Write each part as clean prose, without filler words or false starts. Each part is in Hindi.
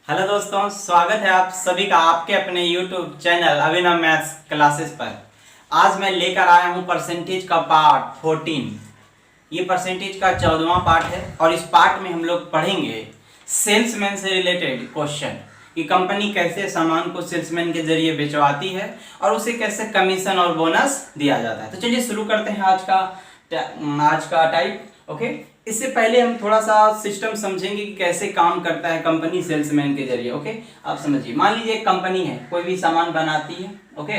हेलो दोस्तों, स्वागत है आप सभी का आपके अपने YouTube चैनल अभिनव मैथ्स क्लासेस पर। आज मैं लेकर आया हूं परसेंटेज का पार्ट 14। ये परसेंटेज का 14वां पार्ट है और इस पार्ट में हम लोग पढ़ेंगे सेल्समैन से रिलेटेड क्वेश्चन कि कंपनी कैसे सामान को सेल्समैन के जरिए बेचवाती है और उसे कैसे कमीशन और बोनस दिया जाता है। तो चलिए शुरू करते हैं आज का टाइप। ओके, इससे पहले हम थोड़ा सा सिस्टम समझेंगे कि कैसे काम करता है कंपनी सेल्समैन के जरिए। ओके, आप समझिए, मान लीजिए एक कंपनी है, कोई भी सामान बनाती है। ओके,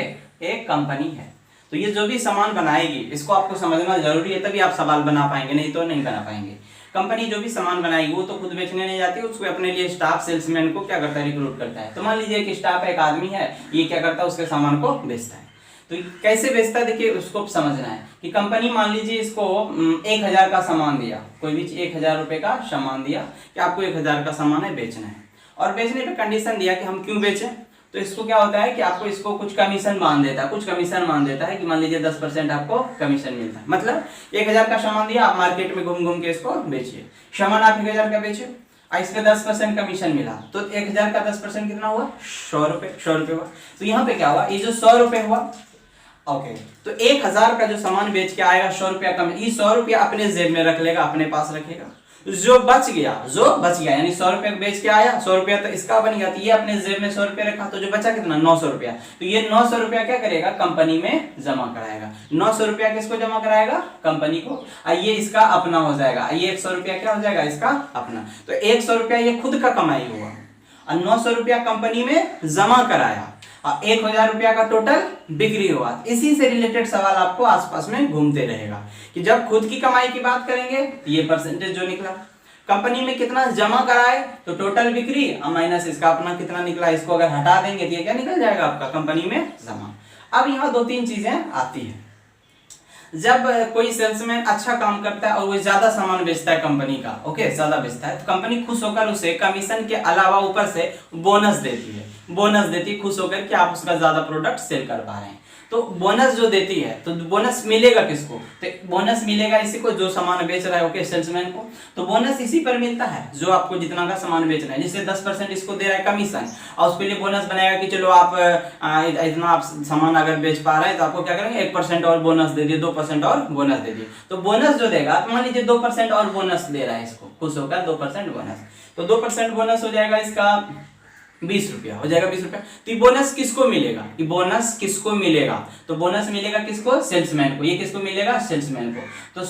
एक कंपनी है, तो ये जो भी सामान बनाएगी इसको आपको समझना जरूरी है, तभी आप सवाल बना पाएंगे, नहीं तो नहीं बना पाएंगे। कंपनी जो भी सामान बनाएगी वो तो खुद बेचने नहीं जाती, उसको अपने लिए स्टाफ सेल्समैन को क्या करता है, रिक्रूट करता है। तो मान लीजिए एक स्टाफ एक आदमी है, ये क्या करता है, उसके सामान को बेचता है। तो कैसे बेचता है, देखिए उसको समझना है कि कंपनी मान लीजिए इसको 1000 का सामान दिया, कोई भी 1000 रुपए का सामान दिया कि आपको 1000 का सामान है बेचना है, और बेचने पे कंडीशन दिया कि हम क्यों बेचें। तो इसको क्या होता है कि आपको इसको कुछ कमीशन मान देता है, कि मान लीजिए 10% आपको कमीशन मिलता है। मतलब 1000 का सामान दिया, आप मार्केट में घूम घूम के इसको बेचिए, सामान आप 1000 का बेचे और इस पे 10% कमीशन मिला, तो 1000 का 10% कितना हुआ, 100 रुपए हुआ। तो यहाँ पे क्या हुआ, ये जो 100 रुपए हुआ, ओके, तो 1000 का जो सामान बेच के आएगा 100 रुपया कम, ये 100 रुपया अपने जेब में रख लेगा, अपने पास रखेगा। जो बच गया यानी 100 रुपया बेच के आया, 100 रुपया तो इसका बन गया, तो ये अपने जेब में 100 रुपया रखा, तो जो बचा कितना, 900 रुपया। तो ये 900 रुपया क्या करेगा, कंपनी में जमा कराएगा। 900 रुपया किसको जमा कराएगा, कंपनी को, और ये इसका अपना हो जाएगा। ये 100 रुपया क्या हो जाएगा, इसका अपना। तो 100 रुपया ये खुद का कमाई हुआ और 900 रुपया कंपनी में जमा कराया और 1000 रुपया का टोटल बिक्री हुआ। इसी से रिलेटेड सवाल आपको आसपास में घूमते रहेगा कि जब खुद की कमाई की बात करेंगे तो ये परसेंटेज जो निकला, कंपनी में कितना जमा कराए तो टोटल बिक्री और माइनस इसका अपना कितना निकला, इसको अगर हटा देंगे तो ये क्या निकल जाएगा, आपका कंपनी में जमा। अब यहाँ 2-3 चीजें आती है। जब कोई सेल्समैन अच्छा काम करता है और वो ज्यादा सामान बेचता है कंपनी का, ओके, ज्यादा बेचता है, तो कंपनी खुश होकर उसे कमीशन के अलावा ऊपर से बोनस देती है, खुश होकर कि आप उसका ज्यादा प्रोडक्ट सेल कर पा रहे हैं। तो बोनस जो देती है, तो बोनस मिलेगा किसको, तो बोनस मिलेगा इसी को जो सामान बेच रहा है, ओके, सेल्समैन को। तो बोनस इसी पर मिलता है जो आपको जितना का सामान बेचना है, जैसे 10% इसको दे रहा है कमीशन, और उसके लिए बोनस बनाएगा कि चलो आप इतना आप सामान अगर बेच पा रहे हैं तो आपको क्या करेंगे, 1% और बोनस दे दिए, 2% और बोनस दे दिए। तो बोनस जो देगा, मान लीजिए 2% और बोनस दे रहा है इसको, खुश होकर 2% बोनस, तो 2% बोनस हो जाएगा इसका 20 रुपया हो जाएगा, 20 रुपया। तो ये बोनस किसको मिलेगा, ये बोनस किसको मिलेगा, तो बोनस मिलेगा किसको, सेल्समैन को। ये किसको मिलेगा, सेल्समैन को। तो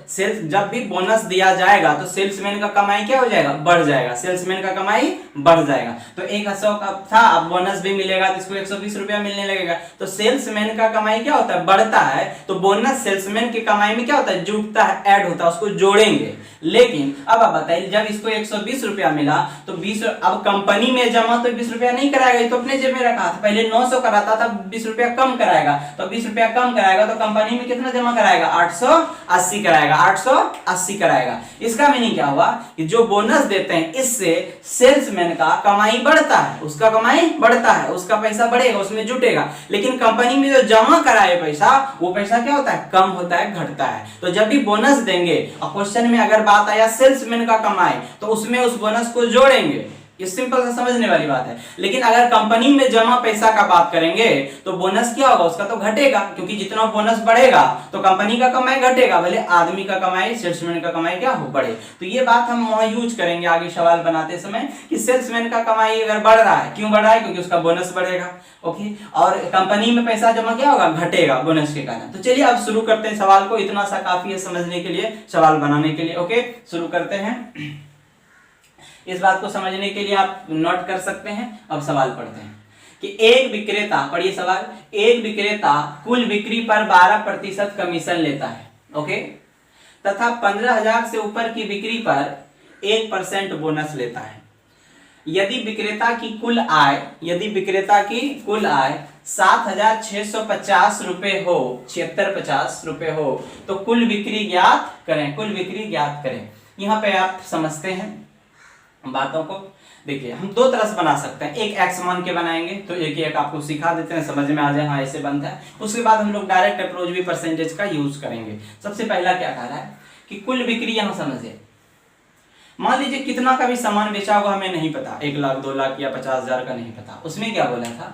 सेल्स जब भी बोनस दिया जाएगा तो सेल्समैन का कमाई क्या हो जाएगा, बढ़ जाएगा, सेल्समैन का कमाई बढ़ जाएगा। तो 100 का था, अब बोनस भी मिलेगा तो इसको 120 रुपया मिलने लगेगा। तो सेल्समैन का कमाई क्या होता है, बढ़ता है। तो बोनस सेल्समैन की कमाई में क्या होता है, जुड़ता है, ऐड होता है, उसको जोड़ेंगे। लेकिन अब आप बताइए, जब इसको 120 रुपया मिला तो 20, अब कंपनी में जमा तो 20 रुपया नहीं कराएगा, ये तो अपने जेब में रखा था, पहले 900 कराता था, 20 रुपया कम कराएगा। तो 20 रुपया कम कराएगा तो कंपनी में कितना जमा कराएगा, 880 कराएगा, 880 कराएगा। इसका मीनिंग क्या हुआ कि जो बोनस देते हैं इससे सेल्समैन का कमाई बढ़ता है, उसका कमाई बढ़ता है, उसका पैसा बढ़ेगा, उसमें जुटेगा। लेकिन कंपनी में जो जमा कराए पैसा, वो पैसा क्या होता है, कम होता है, घटता है। तो जब भी बोनस देंगे और क्वेश्चन में अगर बात आया सेल्समैन का कमाई, तो उसमें उस बोनस को जोड़ेंगे। ये सिंपल सा समझने वाली बात है। लेकिन अगर कंपनी में जमा पैसा का बात करेंगे तो बोनस क्या होगा, उसका तो घटेगा, क्योंकि जितना बोनस बढ़ेगा तो कंपनी का कमाई घटेगा, भले आदमी का कमाई, सेल्समैन का कमाई क्या हो, बढ़े। तो ये बात हम वहां यूज करेंगे आगे सवाल बनाते समय कि सेल्समैन का कमाई अगर बढ़ रहा है, क्यों बढ़ रहा है, क्योंकि उसका बोनस बढ़ेगा, ओके, और कंपनी में पैसा जमा क्या होगा, घटेगा बोनस के कारण। तो चलिए अब शुरू करते हैं सवाल को, इतना सा काफी है समझने के लिए, सवाल बनाने के लिए। ओके, शुरू करते हैं। इस बात को समझने के लिए आप नोट कर सकते हैं। अब सवाल पढ़ते हैं कि एक विक्रेता, पढ़िए सवाल, एक विक्रेता कुल बिक्री पर 12% कमीशन लेता है, ओके, तथा 15,000 से ऊपर की बिक्री पर 1% बोनस लेता है। यदि विक्रेता की कुल आय 7,650 रुपए हो, 7650 रुपए हो, तो कुल बिक्री ज्ञात करें। यहाँ पे आप समझते हैं बातों को। देखिए, हम दो तरह से बना सकते हैं, एक एक्स मान के बनाएंगे, तो एक आपको सिखा देते हैं, समझ में आ जाए, हाँ ऐसे बनता है। उसके बाद हम लोग डायरेक्ट अप्रोच भी परसेंटेज का यूज करेंगे। सबसे पहला क्या कह रहा है कि कुल बिक्री, यहां समझिए, मान लीजिए कितना का भी सामान बेचा होगा हमें नहीं पता, 1 लाख 2 लाख या 50,000 का नहीं पता। उसमें क्या बोला था,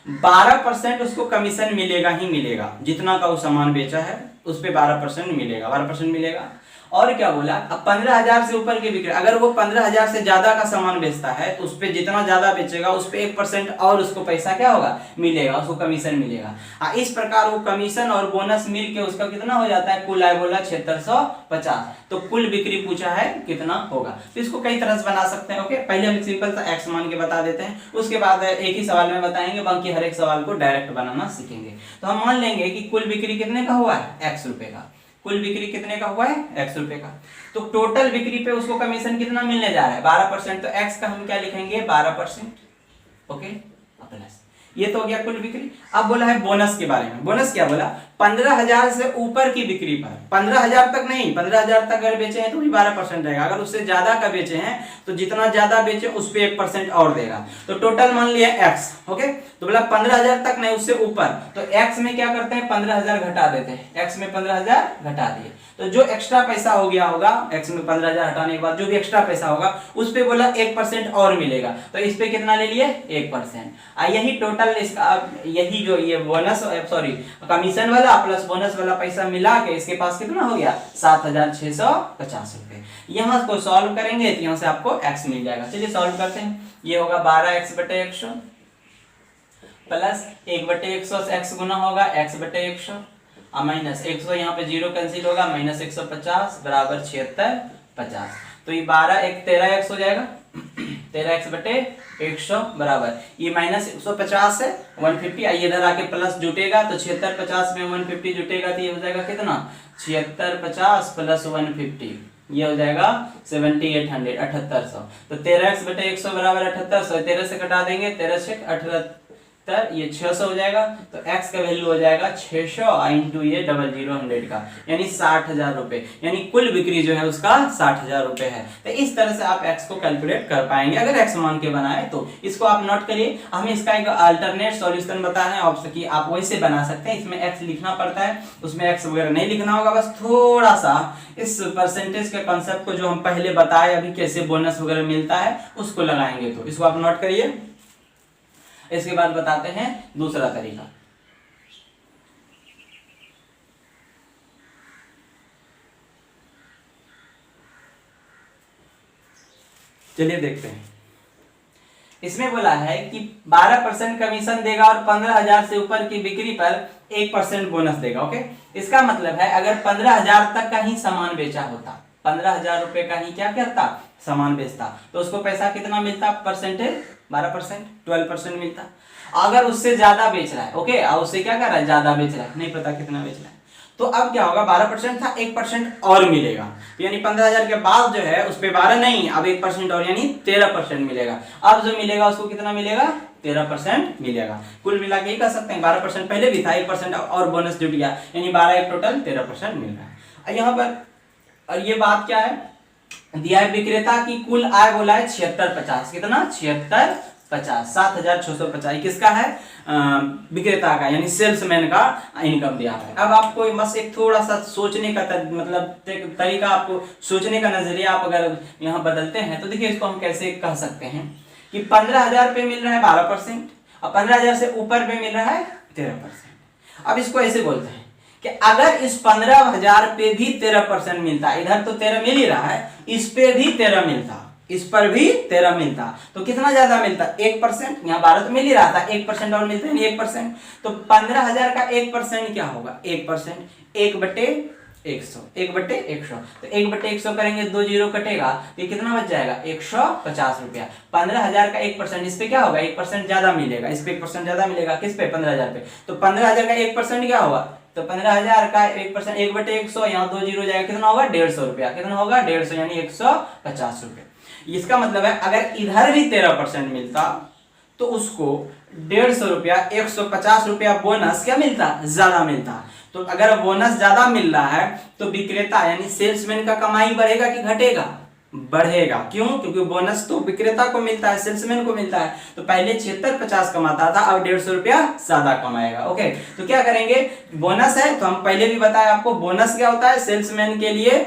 12% उसको कमीशन मिलेगा ही मिलेगा, जितना का वो सामान बेचा है उस पे 12% मिलेगा, 12% मिलेगा। और क्या बोला, अब 15,000 से ऊपर की बिक्री, अगर वो 15,000 से ज्यादा का सामान बेचता है तो उस पे जितना ज्यादा बेचेगा उस पे 1% और उसको पैसा क्या होगा, मिलेगा, उसको कमीशन मिलेगा। इस प्रकार वो कमीशन और बोनस मिल के उसका कितना हो जाता है, कुल आय बोला 7650। तो कुल बिक्री पूछा है कितना होगा, तो इसको कई तरह से बना सकते हैं। ओके, पहले हम सिंपल सा एक्स मान के बता देते हैं, उसके बाद एक ही सवाल में बताएंगे, बाकी हर एक सवाल को डायरेक्ट बनाना सीखेंगे। तो हम मान लेंगे कि कुल बिक्री कितने का हुआ है, x रुपए का। कुल बिक्री कितने का हुआ है, x रुपए का। तो टोटल बिक्री पे उसको कमीशन कितना मिलने जा रहा है, 12%। तो x का हम क्या लिखेंगे, 12%। ओके, प्लस ये तो हो गया कुल बिक्री। अब बोला है बोनस के बारे में। बोनस क्या बोला, 15,000 से ऊपर की बिक्री पर, 15,000 तक नहीं, 15,000 तक अगर बेचे हैं तो भी 12% रहेगा। अगर उससे ज्यादा का बेचे हैं तो जितना ज्यादा बेचे उस पे 1% और देगा। तो टोटल मान लिया x। ओके, तो बोला 15,000 तक नहीं, उससे ऊपर। तो x में क्या करते हैं, 15,000 घटा देते हैं, x में 15,000 घटा दिए। तो जो एक्स्ट्रा पैसा हो गया होगा, x में 15,000 हटाने के बाद जो भी एक्स्ट्रा पैसा होगा उस पे बोला 1% और मिलेगा। तो इस पे कितना ले लिए, 1%। यही टोटल इसका, यही जो ये बोनस सॉरी कमीशन वाला प्लस बोनस वाला पैसा मिला के इसके पास कितना हो गया, 7,650 रुपए। यहाँ को सॉल्व करेंगे तो यहाँ से आपको x मिल जाएगा। चलिए सॉल्व करते हैं। ये होगा 12x/100 प्लस 1/100 से x गुना होगा x/100 और माइनस 100, यहाँ पे 0 कैंसिल होगा, माइनस 150 बराबर 7650। तो ये 13x हो जाएगा, 13x/100 बराबर ये माइनस 150 है 150। आइए इधर आके प्लस जुटेगा तो 7650 में 150 जुटेगा तो ये हो जाएगा कितना, 7650 प्लस 150, ये हो जाएगा 7800, 7800। तो 13x/100 बराबर 7800, 13 से कटा देंगे, 13 से 78, ये 600 हो जाएगा। तो x का वैल्यू हो जाएगा 600 इंटू ये 00 का, यानी 60,000 रुपए। यानी कुल बिक्री जो है उसका 60,000 रुपए है। तो इस तरह से आप x को कैलकुलेट कर पाएंगे अगर x मान के बनाए तो। इसको आप नोट करिए, हमें इसका एक अल्टरनेट सॉल्यूशन बताया है आपसे कि आप वैसे बना सकते हैं। इसमें x लिखना पड़ता है, उसमें x वगैरह नहीं लिखना होगा, बस थोड़ा सा इस परसेंटेज के कॉन्सेप्ट को जो हम पहले बताए अभी कैसे बोनस वगैरह मिलता है उसको लगाएंगे। तो इसको आप नोट करिए। इसके बाद बताते हैं दूसरा तरीका। चलिए देखते हैं। इसमें बोला है कि 12% कमीशन देगा और 15,000 से ऊपर की बिक्री पर 1% बोनस देगा। ओके, इसका मतलब है अगर 15,000 तक का ही सामान बेचा होता, 15,000 रुपए का ही क्या करता, सामान बेचता, तो उसको पैसा कितना मिलता, परसेंटेज 12%, 12% मिलता। अगर उससे ज्यादा बेच रहा है, ओके, और उससे क्या कर रहा है, ज्यादा बेच रहा है, नहीं पता कितना बेच रहा है, तो अब क्या होगा, 12% था, 1% और मिलेगा। तो यानी 15,000 के बाद जो है उस पे 12 नहीं, अब 1% और, यानी 13% मिलेगा। अब जो मिलेगा उसको कितना मिलेगा, 13% मिलेगा। कुल मिला के ही कह सकते हैं 12% पहले भी था, 1% और बोनस जुट गया, यानी 12 एक टोटल 13% मिल रहा है। यहाँ पर और ये बात क्या है, दिया है विक्रेता की कुल आय बोला है 7650, कितना, 7650, 7650 किसका है, विक्रेता का, यानी सेल्समैन का इनकम दिया है। अब आपको बस एक थोड़ा सा सोचने का मतलब तरीका, आपको सोचने का नजरिया आप अगर यहाँ बदलते हैं तो देखिए इसको हम कैसे कह सकते हैं कि 15,000 पे मिल रहा है 12% और 15,000 से ऊपर पे मिल रहा है 13%। अब इसको ऐसे बोलते हैं कि अगर इस 15,000 पे भी 13% मिलता, इधर तो 13 मिल ही रहा है, इस पे भी 13 मिलता, इस पर भी 13 मिलता, तो कितना ज्यादा मिलता, 1%। यहाँ 12 तो मिल ही रहा था, 1% और मिलता है, 1%। तो 15,000 का 1% क्या होगा, 1%, 1/100, 1/100। तो 1/100 करेंगे, 2 जीरो कटेगा, तो कितना बच जाएगा, 150 रुपया। 15,000 का 1% इस पे क्या होगा, 1% ज्यादा मिलेगा, इस पे 1% ज्यादा मिलेगा, किस पे, 15,000 पे। तो 15,000 का 1% क्या होगा, तो 15,000 का 1%, 1/100, यहाँ 2 जीरो जाएगा, कितना होगा, 150 रुपया, कितना होगा, 150, यानी 150 रुपये। इसका मतलब है अगर इधर भी 13% मिलता तो उसको 150 रुपया, 150 रुपया बोनस क्या मिलता, ज्यादा मिलता। तो अगर बोनस ज्यादा मिल रहा है तो विक्रेता यानी सेल्समैन का कमाई बढ़ेगा कि घटेगा, बढ़ेगा। क्यों, क्योंकि बोनस तो विक्रेता को मिलता है, सेल्समैन को मिलता है। तो पहले 7650 कमाता था, अब 150 रुपया ज्यादा कमाएगा। ओके, तो क्या करेंगे, बोनस है तो हम पहले भी बताए आपको, बोनस क्या होता है, सेल्समैन के लिए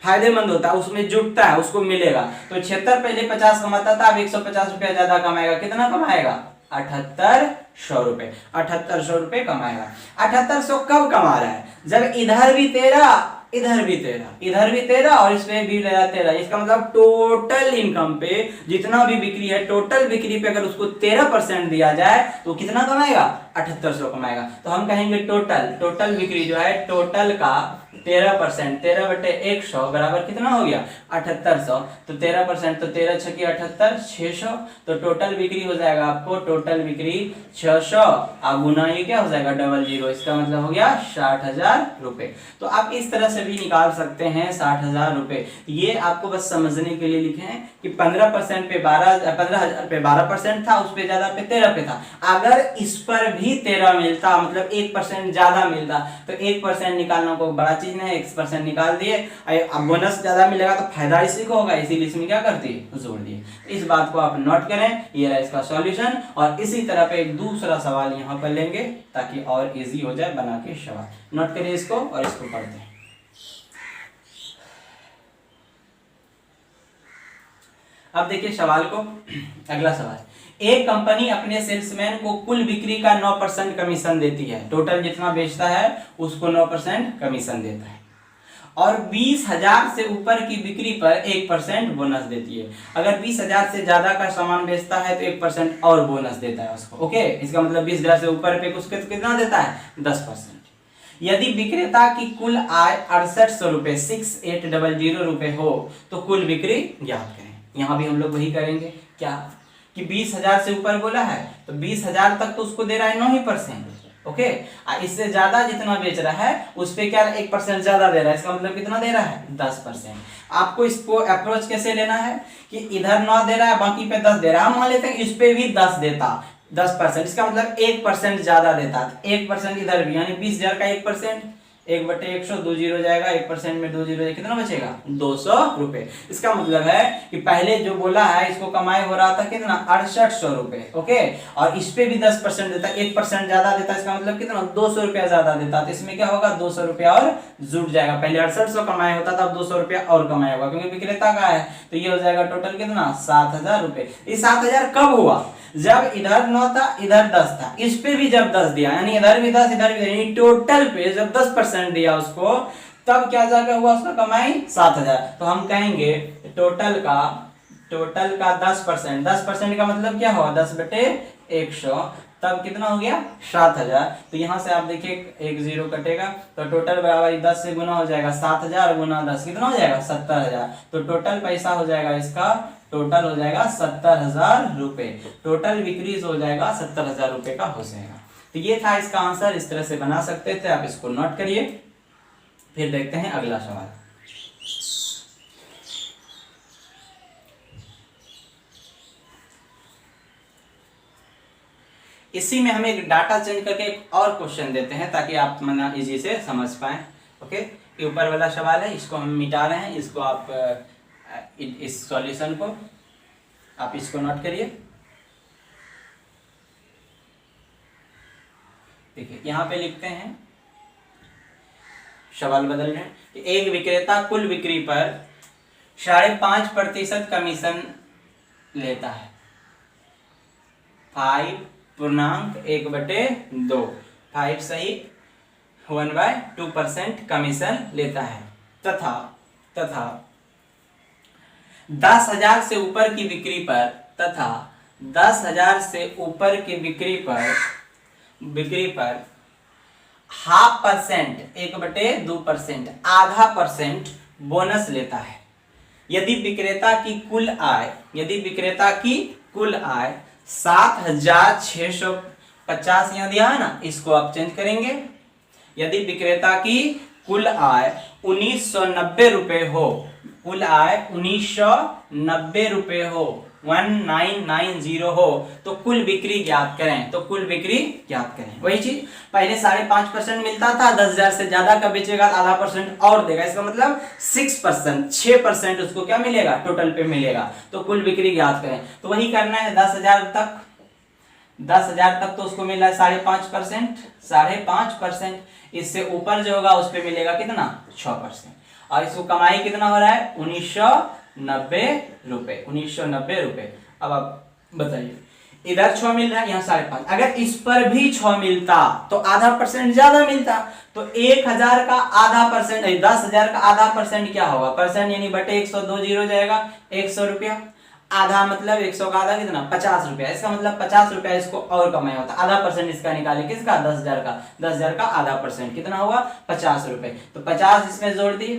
फायदेमंद होता है, उसमें जुटता है, उसको मिलेगा। तो 76 पहले 50 कमाता था, अब 150 रुपया ज्यादा कमाएगा। कितना कमाएगा? 7800 रुपए। 7800 रुपए कमाएगा। 7800 कब कमा रहा है? जब इधर भी 13, इधर भी 13, इधर भी 13 और इसमें भी 13। इसका मतलब टोटल इनकम पे जितना भी बिक्री है, टोटल बिक्री पे अगर उसको 13% दिया जाए तो कितना कमाएगा? 7800 कमाएगा। तो हम कहेंगे टोटल बिक्री जो है, टोटल का 13%, 13/100 बराबर कितना हो गया? 7800। तो 13%, तो 13 छकी 78, 600। तो टोटल बिक्री हो जाएगा आपको, टोटल बिक्री 600 और गुना ये क्या हो जाएगा? 00। इसका मतलब हो गया 60,000 रुपए। तो आप इस तरह से भी निकाल सकते हैं 60,000 रुपए। ये आपको बस समझने के लिए लिखे हैं कि 15% पे 15,000 पे 12% था, उस पे ज्यादा पे 13 पे था। अगर इस पर भी 13 मिलता, मतलब 1% ज्यादा मिलता, तो 1% निकालना कोई बड़ा चीज नहीं है। 1% निकाल दिए, अब बोनस ज्यादा मिलेगा तो फायदा इसी को होगा, इसीलिए इसमें क्या कर दिए? जोड़ दिए। इस बात को आप नोट करें। ये रहा इसका सॉल्यूशन। और इसी तरह पे एक दूसरा सवाल यहाँ पर लेंगे ताकि और इजी हो जाए बना के सवाल। नोट करिए इसको और इसको पढ़ते हैं। अब देखिए सवाल को, अगला सवाल। एक कंपनी अपने सेल्समैन को कुल बिक्री का 9% कमीशन देती है। टोटल जितना बेचता है उसको 9% कमीशन देता है और 20,000 से ऊपर की बिक्री पर 1% बोनस देती है। अगर 20,000 से ज्यादा का सामान बेचता है तो 1% और बोनस देता है उसको। ओके, इसका मतलब 20,000 से ऊपर पे उसके तो कितना देता है? 10%। यदि विक्रेता की कुल आय 6800 रुपए 6800 रुपए हो तो कुल बिक्री ज्ञात करें। यहाँ भी हम लोग वही करेंगे। क्या कि 20,000 से ऊपर बोला है तो 20,000 तक तो उसको दे रहा है 9%। ओके, इससे ज्यादा जितना बेच रहा है उस पे क्या 1% ज्यादा दे रहा है। इसका मतलब कितना दे रहा है? 10%। आपको इसको अप्रोच कैसे लेना है कि इधर 9 दे रहा है, बाकी पे 10 दे रहा है। हम मान लेते हैं इस पे भी 10 देता, 10%। इसका मतलब 1% ज्यादा देता, 1% इधर भी, यानी 20,000 का 1%, 1/100, 2 जीरो जाएगा, 1% में 2 जीरो, कितना बचेगा? 200 रुपए। इसका मतलब है कि पहले जो बोला है इसको कमाई हो रहा था कितना? 6800 रुपए। ओके, और इस पे भी 10% देता, 1% ज्यादा देता, इसका मतलब कितना? 200 रुपया ज्यादा देता। तो इसमें क्या होगा? 200 रुपया और जुड़ जाएगा। पहले 6800 कमाई होता था, अब 200 रुपया और कमाई होगा क्योंकि विक्रेता का है। तो ये हो जाएगा टोटल कितना? 7,000 रुपए। ये 7,000 कब हुआ? जब इधर 9 था, इधर 10 था, इस पे भी जब 10 दिया, यानी इधर भी 10, इधर भी 10, यानी टोटल पे जब 10% दिया उसको, तब क्या जाकर हुआ उसका कमाई? 7,000। तो हम कहेंगे टोटल का 10%, 10% का मतलब क्या हुआ? 10/100, तब कितना हो गया? 7,000। तो यहां से आप देखिए एक जीरो कटेगा तो टोटल बराबर 10 से गुना हो जाएगा, 7,000 गुना 10 कितना हो जाएगा? 70,000। तो टोटल पैसा हो जाएगा इसका, टोटल हो जाएगा 70,000 रुपए। टोटल बिक्री हो जाएगा 70,000 रुपए का हो जाएगा। तो ये था इसका आंसर। इस तरह से बना सकते थे, आप इसको नोट करिए। फिर देखते हैं अगला सवाल। इसी में हम एक डाटा चेंज करके एक और क्वेश्चन देते हैं ताकि आप मना इजी से समझ पाए। ओके, ये ऊपर वाला सवाल है, इसको हम मिटा रहे हैं। इसको आप इस सॉल्यूशन को आप इसको नोट करिए। देखिए यहाँ पे लिखते हैं, सवाल बदल रहे हैं कि एक विक्रेता कुल बिक्री पर 5.5% कमीशन लेता है। 5.1/2, 5 सही 1/2% कमीशन लेता है तथा 10,000 से ऊपर की बिक्री पर 10,000 से ऊपर की बिक्री पर 0.5%, 1/2%, आधा % बोनस लेता है। यदि विक्रेता की कुल आय 7,650 यहाँ दिया है ना, इसको आप चेंज करेंगे। यदि विक्रेता की कुल आय 1990 रुपए हो, कुल आय 1990 रुपए हो, 1990 हो, तो कुल बिक्री ज्ञात करें। वही चीज पहले 5.5% मिलता था, 10,000 से ज्यादा का बेचेगा तो आधा % और देगा। इसका मतलब 6% उसको क्या मिलेगा? टोटल पे मिलेगा। तो कुल बिक्री ज्ञात करें, तो वही करना है। 10,000 तक तो उसको मिला है 5.5%, इससे ऊपर जो होगा उस पे मिलेगा कितना? 6%। और इसको कमाई कितना हो रहा है 1990 रुपए, 1990 रुपए। अब आप बताइए, इधर 6 मिल रहा है, यहाँ 5.5, अगर इस पर भी 6 मिलता तो आधा परसेंट ज्यादा मिलता। तो 1000 का आधा परसेंट, 10,000 का आधा परसेंट क्या होगा, परसेंट यानी बटे 100, 2 जीरो जाएगा, 100 रुपया। आधा मतलब 100 का आधा कितना, 50 रुपया। इसका मतलब 50 रुपया इसको और कमाया होता, आधा परसेंट इसका निकाले, किसका, 10,000 का। 10,000 का आधा परसेंट कितना होगा, 50 रुपए। तो 50 इसमें जोड़ दिए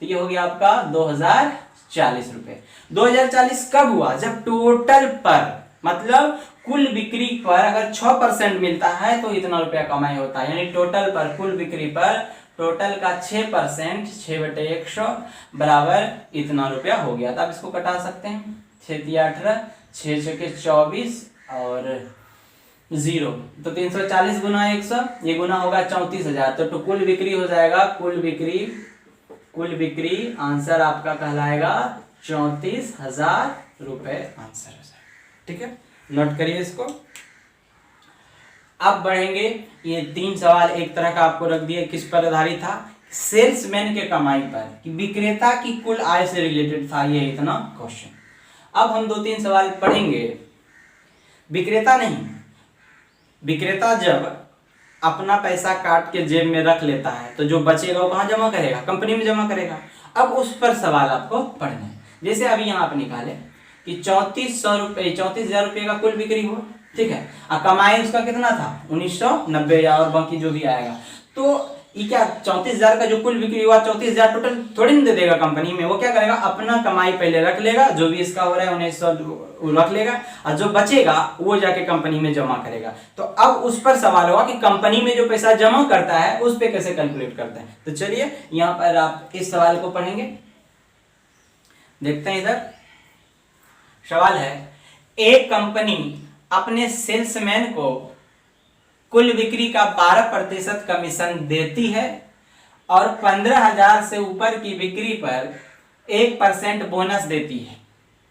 तो ये हो गया आपका 2040 रुपए। 2040 कब हुआ, जब टोटल पर मतलब कुल बिक्री पर अगर 6% मिलता है तो इतना रुपया कमाई होता है। यानी टोटल पर, कुल बिक्री पर टोटल का 6%, 6/100 बराबर इतना रुपया हो गया। तो आप इसको कटा सकते हैं, 6×18, 6×24 और 0, तो 340 गुना 100, ये गुना होगा 34,000। तो कुल बिक्री हो जाएगा, कुल बिक्री आंसर आपका कहलाएगा 34,000 रुपए आंसर हो जाएगा। ठीक है, नोट करिए इसको। अब बढ़ेंगे, ये 3 सवाल एक तरह का आपको रख दिए, किस पर आधारित था, सेल्समैन के कमाई पर, कि विक्रेता की कुल आय से रिलेटेड था ये इतना क्वेश्चन। अब हम 2-3 सवाल पढ़ेंगे। विक्रेता नहीं, विक्रेता जब अपना पैसा काट के जेब में रख लेता है तो जो बचेगा वो कहाँ जमा करेगा, कंपनी में जमा करेगा। अब उस पर सवाल आपको पढ़ने हैं। जैसे अभी यहाँ आप निकाले कि 3400 रुपये, 34,000 रुपये का कुल बिक्री हुआ, ठीक है, और कमाई उसका कितना था 1990 और बाकी जो भी आएगा। तो ये क्या 34,000 का जो कुल बिक्री हुआ, 34,000 टोटल थोड़ी ना दे देगा कंपनी में, वो क्या करेगा, अपना कमाई पहले रख लेगा, जो भी इसका हो रहा है 1900 रख लेगा, और जो बचेगा वो जाके कंपनी में जमा करेगा। तो अब उस पर सवाल होगा कि कंपनी में जो पैसा जमा करता है उस पे कैसे कैलकुलेट करते हैं। तो चलिए यहाँ पर आप इस सवाल को पढ़ेंगे, देखते हैं। इधर सवाल है, एक कंपनी अपने सेल्समैन को कुल बिक्री का 12% कमीशन देती है और 15,000 से ऊपर की बिक्री पर 1% बोनस देती है।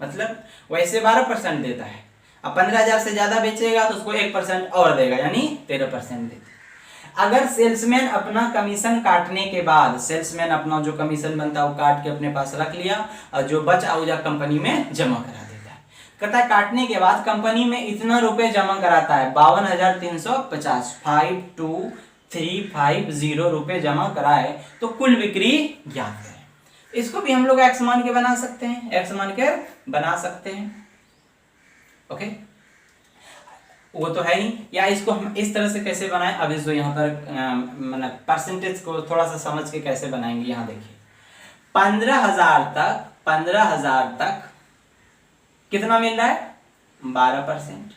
मतलब वैसे 12% देता है, अब 15,000 से ज्यादा बेचेगा तो उसको 1% और देगा, यानी 13% देता है। अगर सेल्समैन अपना कमीशन काटने के बाद, सेल्समैन अपना जो कमीशन बनता है वो काट के अपने पास रख लिया और जो बचा वो कंपनी में जमा करा देता है। कहता है काटने के बाद कंपनी में इतना रुपए जमा कराता है, 52,350, 52,350 रुपए जमा कराए तो कुल बिक्री ज्ञात करें। इसको भी हम लोग एक्स मान के बना सकते हैं, एक्स मान के बना सकते हैं। ओके, वो तो है ही। या इसको हम इस तरह से कैसे बनाएं, अब इसको यहाँ पर मतलब परसेंटेज को थोड़ा सा समझ के कैसे बनाएंगे। यहाँ देखिए 15,000 तक कितना मिल रहा है 12%।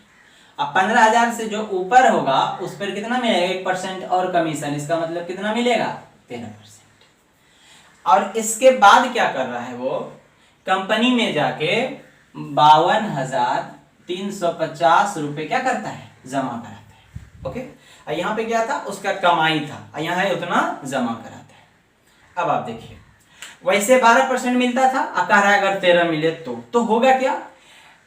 अब 15,000 से जो ऊपर होगा उस पर कितना मिलेगा 1% और कमीशन, इसका मतलब कितना मिलेगा 13%। और इसके बाद क्या कर रहा है, वो कंपनी में जाके 52,350 रुपए क्या करता है, जमा कराता है। ओके, यहाँ पे क्या था, उसका कमाई था, यहाँ है उतना जमा कराता है। अब आप देखिए, वैसे 12% मिलता था, कह रहा है अगर 13 मिले तो होगा क्या।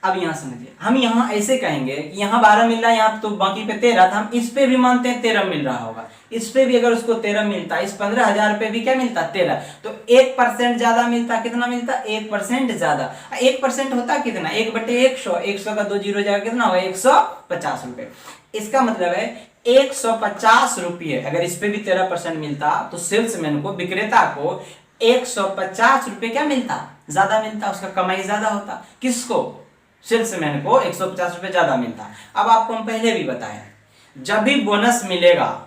अब यहाँ समझिए, हम यहाँ ऐसे कहेंगे कि यहाँ 12 मिल रहा है, यहाँ तो बाकी पे 13 था, हम इस पे भी मानते हैं 13 मिल रहा होगा, इस पे भी अगर उसको 13 मिलता, इस 15,000 पे भी क्या मिलता 13, तो 1% ज्यादा मिलता, कितना मिलता 1% ज्यादा। 1% होता कितना 1/100, 100 का 2 जीरो जाएगा, कितना होगा 150 रुपए। इसका मतलब है 150 रुपये, अगर इस पे भी 13% मिलता तो सेल्समैन को, विक्रेता को 150 रुपये क्या मिलता, ज्यादा मिलता, उसका कमाई ज्यादा होता। किसको, सेल्समैन को 150 रुपये ज्यादा मिलता। अब आपको हम पहले भी बताएं, जब भी बोनस मिलेगा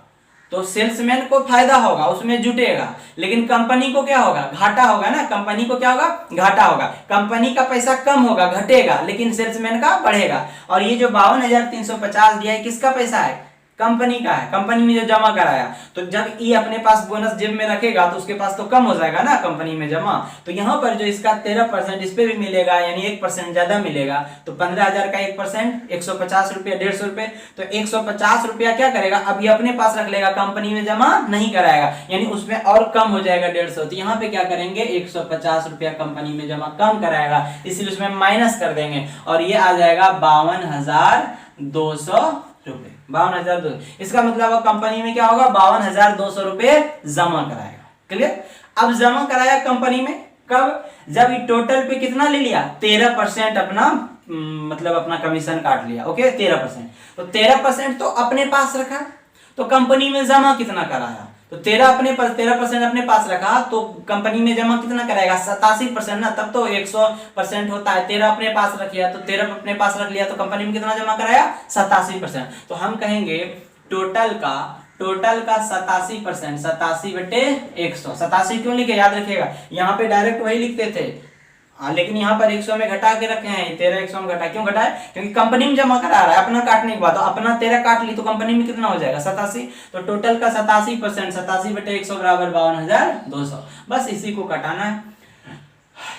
तो सेल्समैन को फायदा होगा, उसमें जुटेगा, लेकिन कंपनी को क्या होगा, घाटा होगा ना। कंपनी को क्या होगा, घाटा होगा। कंपनी का पैसा कम होगा, घटेगा, लेकिन सेल्समैन का बढ़ेगा। और ये जो 52,350 दिया है किसका पैसा है, कंपनी का है, कंपनी में जो जमा कराया। तो जब ये अपने पास बोनस जेब में रखेगा तो उसके पास तो कम हो जाएगा ना कंपनी में जमा। तो यहाँ पर जो इसका 13% इस पे भी मिलेगा, यानी 1% ज्यादा मिलेगा। तो 15,000 का 1% 150 रुपया, 150 रुपये, तो 150 रुपया क्या करेगा, अब ये अपने पास रख लेगा, कंपनी में जमा नहीं कराएगा, यानी उसमें और कम हो जाएगा 150। तो यहाँ पे क्या करेंगे 150 रुपया कंपनी में जमा कम कराएगा, इसलिए उसमें माइनस कर देंगे और ये आ जाएगा 52,200 रुपए, 52,200। इसका मतलब कंपनी में क्या होगा 52,200 रुपए जमा कराएगा। क्लियर। अब जमा कराया कंपनी में कब, जब टोटल पे कितना ले लिया 13% अपना मतलब अपना कमीशन काट लिया। ओके 13%, तो 13% तो अपने पास रखा, तो कंपनी में जमा कितना कराया, तो 13% अपने पास रखा, तो कंपनी में जमा कितना कराएगा 87% ना, तब तो 100% होता है। 13 अपने पास रख लिया, तो 13 अपने पास रख लिया, तो कंपनी में कितना जमा कराया 87%। तो हम कहेंगे टोटल का 87%, 87/100। 87 क्यों लिखे याद रखिएगा, यहाँ पे डायरेक्ट वही लिखते थे, लेकिन यहाँ पर 100 में घटा के रखे हैं, 13 100 में घटा, क्यों घटा है, क्योंकि कंपनी में जमा करा रहा है, अपना काटने के बाद, तो अपना 13 काट ली, तो कंपनी में कितना हो जाएगा 87, तो टोटल का 87%, 87/100 बराबर 52,200। बस इसी को कटाना है।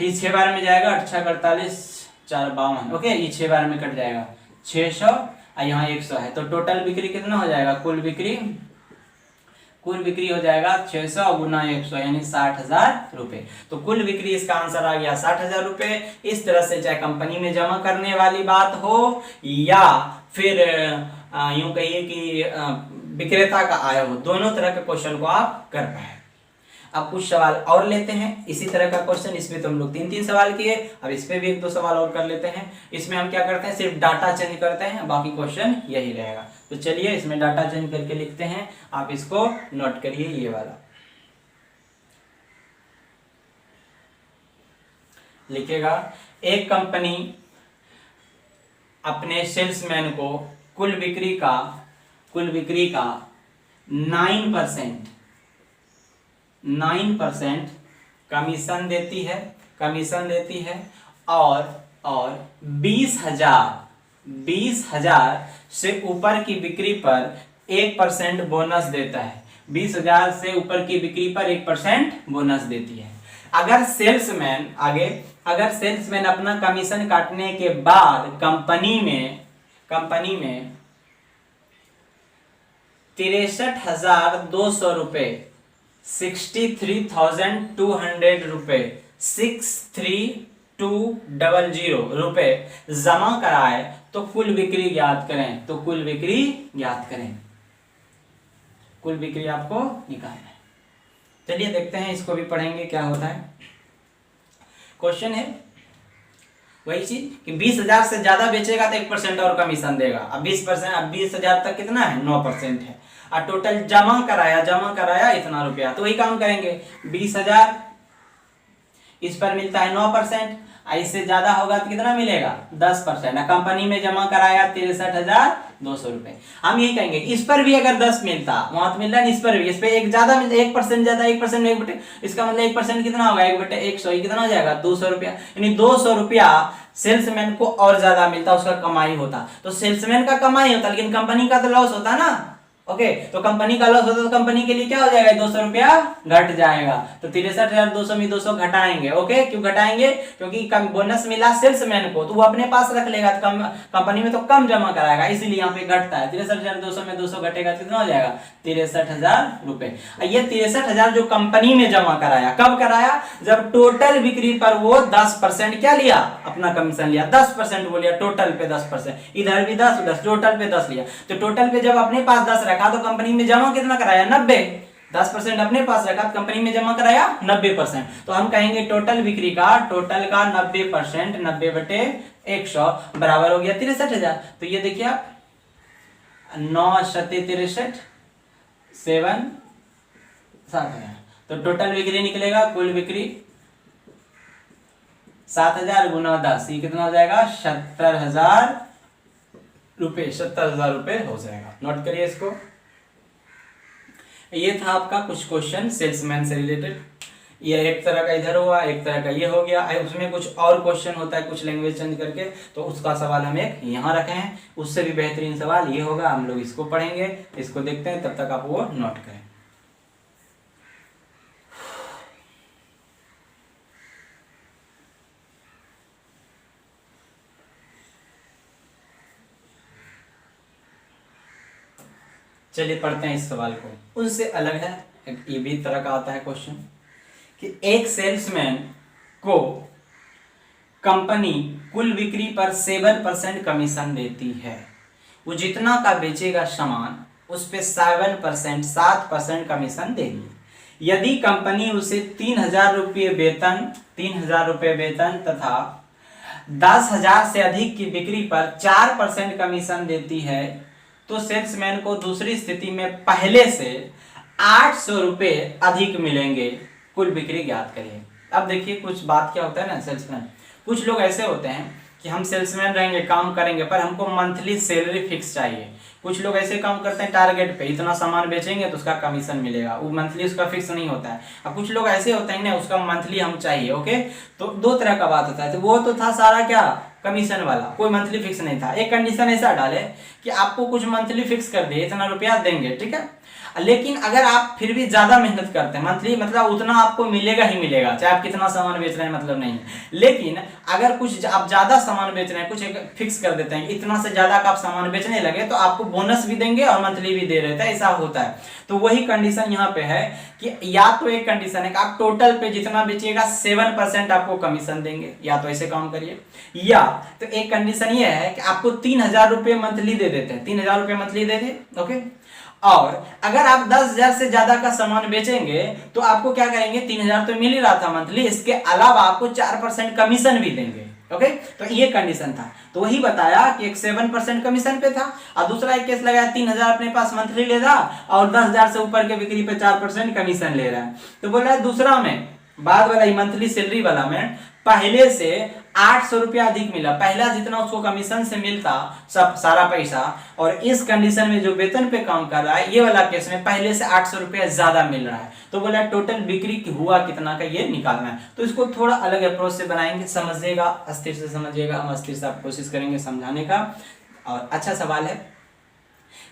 ये 6 बार में जाएगा, 8 6 48 4 52। ओके, ये 6 बार में कट जाएगा 600, और यहाँ 100 है, तो टोटल बिक्री कितना हो जाएगा, कुल बिक्री हो जाएगा 600 गुना 100 यानी 60,000 रुपए। तो कुल बिक्री इसका आंसर आ गया 60,000 रुपए। इस तरह से चाहे कंपनी में जमा करने वाली बात हो या फिर यूं कहिए कि विक्रेता का आय हो, दोनों तरह के क्वेश्चन को आप कर पाए। अब कुछ सवाल और लेते हैं इसी तरह का क्वेश्चन, इसमें तो हम लोग 3 सवाल किए, अब इस पे भी 1 2 सवाल और कर लेते हैं। इसमें हम क्या करते हैं, सिर्फ डाटा चेंज करते हैं, बाकी क्वेश्चन यही रहेगा। तो चलिए इसमें डाटा चेंज करके लिखते हैं, आप इसको नोट करिए। ये वाला लिखेगा, एक कंपनी अपने सेल्समैन को कुल बिक्री का 9% कमीशन देती है और 20,000 से ऊपर की बिक्री पर 1% बोनस देता है। 20,000 से ऊपर की बिक्री पर 1% बोनस देती है। अगर सेल्समैन अपना कमीशन काटने के बाद कंपनी में 63,200 रुपए 63,200 रुपए 63200 रुपए जमा कराए तो कुल बिक्री ज्ञात करें। कुल बिक्री आपको निकालना है। चलिए देखते हैं, इसको भी पढ़ेंगे क्या होता है। क्वेश्चन है वही चीज कि 20,000 से ज्यादा बेचेगा तो 1% और कमीशन देगा। अब 20,000 तक कितना है 9% है, और टोटल जमा कराया इतना रुपया, तो वही काम करेंगे। 20,000 इस पर मिलता है 9%, इससे ज्यादा होगा तो कितना मिलेगा 10%। कंपनी में जमा कराया 63,200 रुपए। हम यही कहेंगे इस पर भी अगर 10 मिलता, वहां तो मिल रहा है, इस पर भी, इस पे एक ज्यादा मिलता, 1% ज्यादा, 1% में 1/, इसका मतलब 1% कितना होगा 1/100, कितना हो जाएगा 200 रुपया। यानी 200 रुपया सेल्समैन को और ज्यादा मिलता, उसका कमाई होता। तो सेल्समैन का कमाई होता, लेकिन कंपनी का तो लॉस होता ना। ओके, तो कंपनी का लॉस होता तो कंपनी के लिए क्या हो जाएगा 200 रुपया घट जाएगा। तो 63,200 में 200 घटाएंगे। ओके, क्यों घटाएंगे, क्योंकि बोनस मिला सेल्समैन को तो वो अपने पास रख लेगा, तो कंपनी में तो कम जमा कराएगा, इसीलिए यहाँ पे घटता है। 63,200 में 200 घटेगा कितना हो जाएगा 63,000 रुपए। ये 63,000 जो कंपनी में जमा कराया, कब कराया, जब टोटल बिक्री पर वो 10% क्या लिया, अपना कमीशन लिया। 10% वो लिया, टोटल पे 10%, इधर भी 10, टोटल पे 10 लिया। तो टोटल पे जब अपने पास 10 रखा तो कंपनी में जमा कितना कराया 90। 10% अपने पास रखा तो कंपनी में जमा कराया 90%। तो हम कहेंगे टोटल बिक्री का 90%, 90/100 बराबर हो गया 63,000। तो ये देखिए आप 9 7 63 7 7,000, तो टोटल बिक्री निकलेगा, कुल बिक्री 7,000 गुना 10, ये कितना हो जाएगा 70,000 रुपए। 70,000 रुपए हो जाएगा। नोट करिए इसको। ये था आपका कुछ क्वेश्चन सेल्समैन से रिलेटेड। ये एक तरह का इधर हुआ, एक तरह का ये हो गया। उसमें कुछ और क्वेश्चन होता है कुछ लैंग्वेज चेंज करके, तो उसका सवाल हम एक यहाँ रखे हैं। उससे भी बेहतरीन सवाल ये होगा, हम लोग इसको पढ़ेंगे, इसको देखते हैं, तब तक आप वो नोट करें। चलिए पढ़ते हैं इस सवाल को। उनसे अलग है, ये भी तरह का आता है क्वेश्चन कि एक सेल्समैन को कंपनी कुल बिक्री पर 7% कमीशन देती है। वो जितना का बेचेगा सामान उस पे 7% कमीशन देगी। यदि कंपनी उसे 3,000 रुपये वेतन तथा 10,000 से अधिक की बिक्री पर 4% कमीशन देती है तो सेल्समैन को दूसरी स्थिति में पहले से 800 रुपये अधिक मिलेंगे। कुल बिक्री ज्ञात करिए। अब देखिए कुछ बात क्या होता है ना सेल्समैन, कुछ लोग ऐसे होते हैं कि हम सेल्समैन रहेंगे, काम करेंगे, पर हमको मंथली सैलरी फिक्स चाहिए। कुछ लोग ऐसे काम करते हैं टारगेट पे, इतना सामान बेचेंगे तो उसका कमीशन मिलेगा, वो मंथली उसका फिक्स नहीं होता है। अब कुछ लोग ऐसे होते हैं ना, उसका मंथली हम चाहिए। ओके, तो दो तरह का बात होता है। तो वो तो था सारा क्या कमीशन वाला, कोई मंथली फिक्स नहीं था। एक कंडीशन ऐसा डाले कि आपको कुछ मंथली फिक्स कर दिए, इतना रुपया देंगे, ठीक है। लेकिन अगर आप फिर भी ज्यादा मेहनत करते हैं, मंथली मतलब उतना आपको मिलेगा ही मिलेगा, चाहे आप कितना सामान बेच रहे हैं मतलब नहीं। लेकिन अगर कुछ आप ज्यादा सामान बेच रहे हैं, कुछ एक फिक्स कर देते हैं, इतना से ज्यादा का आप सामान बेचने लगे तो आपको बोनस भी देंगे और मंथली भी दे रहे थे, ऐसा होता है। तो वही कंडीशन यहाँ पे है कि या तो एक कंडीशन है कि आप टोटल पे जितना बेचिएगा 7% आपको कमीशन देंगे, या तो ऐसे काम करिए, या तो एक कंडीशन ये है कि आपको 3,000 रुपये मंथली दे देते हैं, 3,000 रुपये मंथली दे दिए। ओके, और अगर आप 10,000 से ज्यादा का सामान बेचेंगे तो आपको क्या करेंगे, 3,000 तो मिल ही रहा था मंथली, इसके अलावा आपको 4% कमीशन भी देंगे। ओके, तो ये कंडीशन था। तो वही बताया कि एक 7% कमीशन पे था, और दूसरा एक केस लगाया 3,000 अपने पास मंथली ले रहा और 10,000 से ऊपर के बिक्री पे 4% कमीशन ले रहा है। तो बोल रहा है दूसरा में, बाद वाला मंथली सैलरी वाला में पहले से 800 रुपया अधिक मिला, पहला जितना उसको कमीशन से मिलता सब सारा पैसा, और इस कंडीशन में जो वेतन पे काम कर रहा है ये वाला केस में पहले से 800 रुपया ज्यादा मिल रहा है। तो बोला टोटल बिक्री हुआ कितना का ये निकालना है। तो इसको थोड़ा अलग अप्रोच से बनाएंगे, समझिएगा, अस्थिर से समझिएगा, हम अस्थिर से आप कोशिश करेंगे समझाने का। और अच्छा सवाल है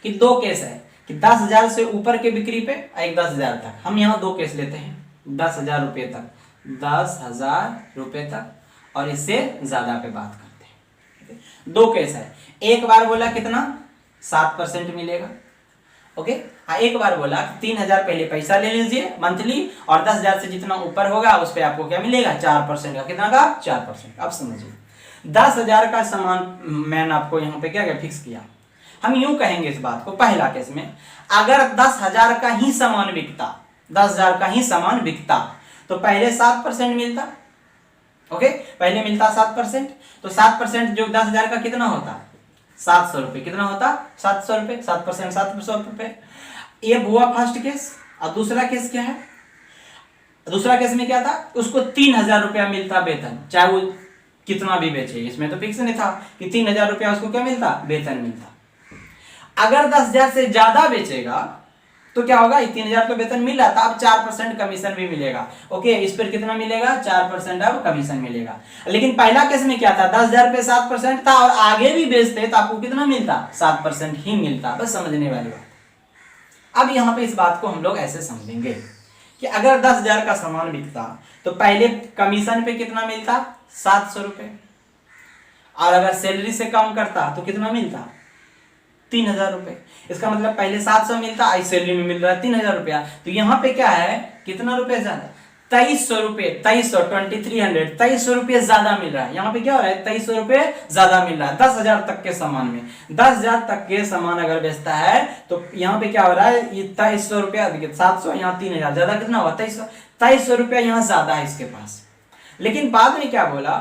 कि दो केस है कि 10,000 से ऊपर के बिक्री पे एक 10,000 तक, हम यहाँ दो केस लेते हैं, 10,000 रुपये तक, 10,000 रुपये तक, और इससे ज्यादा पे बात करते हैं। दो केस है, एक बार बोला कितना 7% मिलेगा। ओके, हाँ, एक बार बोला 3,000 पहले पैसा ले लीजिए मंथली, और 10,000 से जितना ऊपर होगा उस पर आपको क्या मिलेगा 4% का, कितना का 4%। अब समझिए 10,000 का सामान मैंने आपको यहाँ पे क्या फिक्स किया। हम यूं कहेंगे इस बात को, पहला केस में अगर 10,000 का ही सामान बिकता, 10,000 का ही सामान बिकता तो पहले 7% मिलता। ओके, पहले मिलता 7%, तो 7% जो 10,000 का कितना होता 700 रुपये, कितना होता 700 रुपये, 7% 700 रुपये। ये हुआ फर्स्ट केस। और दूसरा केस क्या है, दूसरा केस में क्या था, उसको 3,000 रुपया मिलता वेतन, चाहे वो कितना भी बेचे, इसमें तो फिक्स नहीं था कि 3,000 रुपया उसको क्या मिलता, वेतन मिलता। अगर 10,000 से ज्यादा बेचेगा तो क्या होगा, 3,000 का वेतन मिल रहा था, अब 4% कमीशन भी मिलेगा। ओके, इस पर कितना मिलेगा 4% अब कमीशन मिलेगा। लेकिन पहला केस में क्या था, 10,000 पे 7% था और आगे भी बेचते तो आपको कितना मिलता 7% ही मिलता। बस समझने वाली बात। अब यहाँ पे इस बात को हम लोग ऐसे समझेंगे कि अगर 10,000 का सामान बिकता तो पहले कमीशन पे कितना मिलता 700 रुपये, और अगर सैलरी से काम करता तो कितना मिलता 3,000 रुपये। इसका मतलब पहले 700 मिलता, आई सैलरी में मिल रहा है 3,000 रुपया। तो यहाँ पे क्या है, कितना रुपए ज्यादा, 2,300 रुपये, 2,300 रुपये ज्यादा मिल रहा है। यहाँ पे क्या हो रहा है, 2,300 रुपये ज्यादा मिल रहा है 10,000 तक के सामान में। 10,000 तक के सामान अगर बेचता है तो यहाँ पे क्या हो रहा है, ये 2,300 रुपया, 700, यहाँ 3,000, ज्यादा कितना हुआ 2,300 रुपया यहाँ ज्यादा है इसके पास। लेकिन बाद में क्या बोला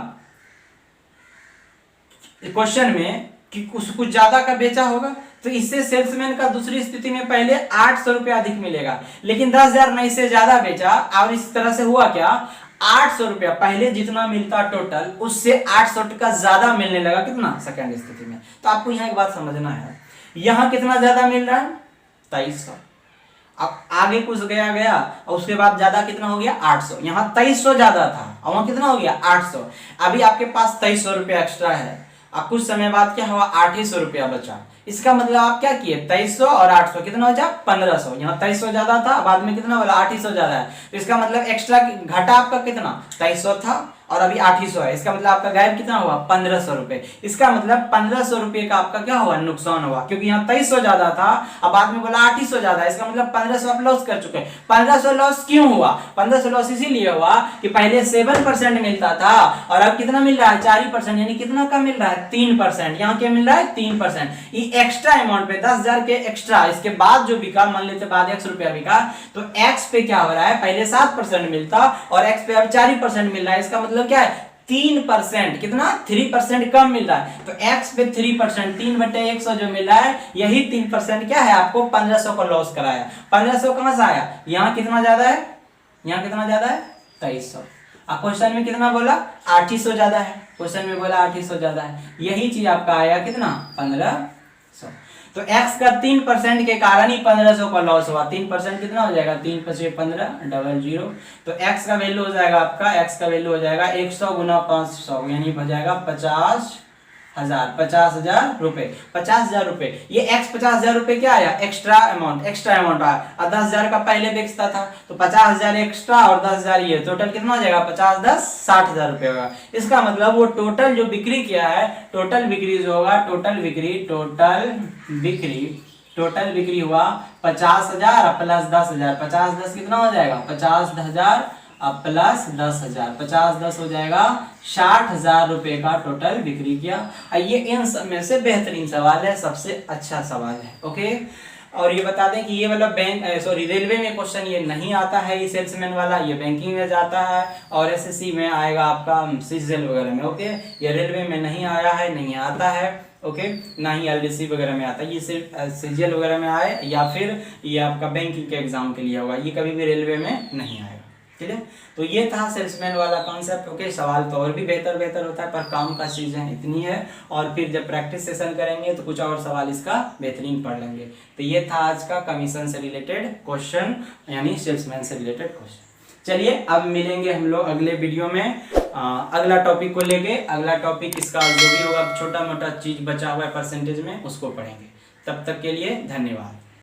क्वेश्चन में कि कुछ ज्यादा का बेचा होगा, तो इससे सेल्समैन का दूसरी स्थिति में पहले 800 रुपया अधिक मिलेगा। लेकिन 10,000 नहीं से ज्यादा बेचा, और इस तरह से हुआ क्या, 800 रुपया पहले जितना मिलता टोटल उससे 800 टका ज्यादा मिलने लगा, कितना सेकंड स्थिति में। तो आपको यहाँ एक बात समझना है, यहाँ कितना ज्यादा मिल रहा है 2,300, अब आगे कुछ गया और उसके बाद ज्यादा कितना हो गया 800। यहाँ 2,300 ज्यादा था और वहां कितना हो गया 800। अभी आपके पास 2,300 रुपया एक्स्ट्रा है, अब कुछ समय बाद क्या हुआ 800 रुपया बचा। इसका मतलब आप क्या किए 2,300 और 800 कितना हो जाए 1,500। यहाँ 2,300 ज्यादा था, बाद में कितना बोला 800 ज्यादा है, तो इसका मतलब एक्स्ट्रा घटा आपका कितना 2,300 था और अभी 800 है। इसका मतलब आपका गायब कितना हुआ 1,500 रुपए। इसका मतलब 1,500 रुपए का आपका क्या हुआ नुकसान हुआ, क्योंकि यहाँ 2,300 ज्यादा था, अब बाद में बोला 800 ज्यादा है। इसका मतलब 1,500 आप लॉस कर चुके हैं। 1,500 लॉस क्यों हुआ, 1,500 लॉस इसीलिए हुआ कि पहले 7% मिलता था और अब कितना मिल रहा है 4%, यानी कितना का मिल रहा है 3%। यहाँ क्या मिल रहा है 3%। ये एक्स्ट्रा अमाउंट पे 10,000 के एक्स्ट्रा इसके बाद जो बिका, मान लेते बाद x रुपया बिका, तो x पे क्या हो रहा है, पहले 7% मिलता और x पे अब 4% मिल रहा है। इसका मतलब क्या है, 3%, कितना 3% कम मिल रहा है। तो x पे 3%, 3/100 जो मिला है, यही 3% क्या है, आपको 1500 का लॉस कराया। 1500 कहां से आया, यहाँ कितना ज्यादा है, यहाँ कितना ज्यादा है 2300। अब क्वेश्चन में कितना बोला, 800 ज्यादा है, क्वेश्चन में बोला 800 ज्यादा है, यही चीज आपका आया कितना 1500। तो x का 3% के कारण ही 1500 का लॉस हुआ। 3% कितना हो जाएगा, 3 × 15 00। तो x का वैल्यू हो जाएगा आपका, x का वैल्यू हो जाएगा 100 × 500 यानी हो जाएगा 50,000 रुपए। 50,000 रुपए, ये x 50,000 रुपए क्या आया, एक्स्ट्रा अमाउंट आया। और 10,000 का पहले बेचता था, तो 50,000 एक्स्ट्रा और 10,000 ये, टोटल कितना हो जाएगा 50 10 60,000 रुपए होगा। इसका मतलब वो टोटल जो बिक्री किया है, टोटल बिक्री जो होगा, टोटल बिक्री हुआ 50,000 प्लस 10,000। 50 10 कितना हो जाएगा, 50,000 प्लस 10,000, 50 10 हो जाएगा 60,000 रुपए का टोटल बिक्री किया। ये इन सब में से बेहतरीन सवाल है, सबसे अच्छा सवाल है। ओके, और ये बता दें कि ये वाला रेलवे में क्वेश्चन ये नहीं आता है, ये सेल्समैन वाला, ये बैंकिंग में जाता है और एसएससी में आएगा आपका सीजीएल वगैरह में। ओके, ये रेलवे में नहीं आया है, नहीं आता है। ओके, ना ही एलडीसी वगैरह में आता है, ये सिर्फ सीजीएल वगैरह में आए या फिर ये आपका बैंकिंग के एग्जाम के लिए होगा, ये कभी भी रेलवे में नहीं आएगा। ठीक है, तो ये था सेल्समैन वाला कॉन्सेप्ट। ओके, सवाल तो और भी बेहतर होता है, पर काम का चीज़ें इतनी है, और फिर जब प्रैक्टिस सेशन करेंगे तो कुछ और सवाल इसका बेहतरीन पढ़ लेंगे। तो ये था आज का कमीशन से रिलेटेड क्वेश्चन, यानी सेल्समैन से रिलेटेड क्वेश्चन। चलिए अब मिलेंगे हम लोग अगले वीडियो में अगला टॉपिक को लेके। अगला टॉपिक इसका जो भी होगा, छोटा मोटा चीज बचा हुआ है परसेंटेज में, उसको पढ़ेंगे। तब तक के लिए धन्यवाद।